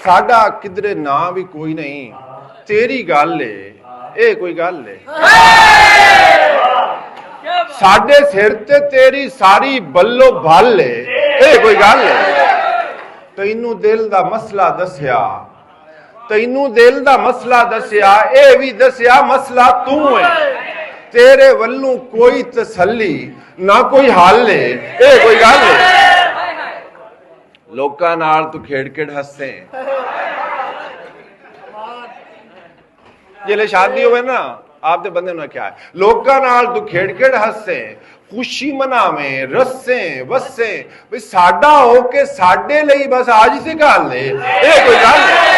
साडा किधरे ना भी कोई नहीं, तेरी गल है ए कोई गल है। साडे सिर ते तेरी सारी बल्लो भल है ए कोई गल है। तैनू दिल दा मसला दस्या, तैनू दिल दा मसला दस्या, ए भी दस्या मसला तू है। तेरे वल्लों कोई तसल्ली ना कोई हल है ए कोई गल है। लोकां नाल तू खेड़ खेड़ हस्से, जिले शादी होवे ना आप दे बंदे ना क्या है, लोकां नाल तू खेड़ खेड़ हस्से, खुशी मनावे रस्से वस्से, भाई साडा हो के साडे लई बस आज सी गल है ए कोई गल है।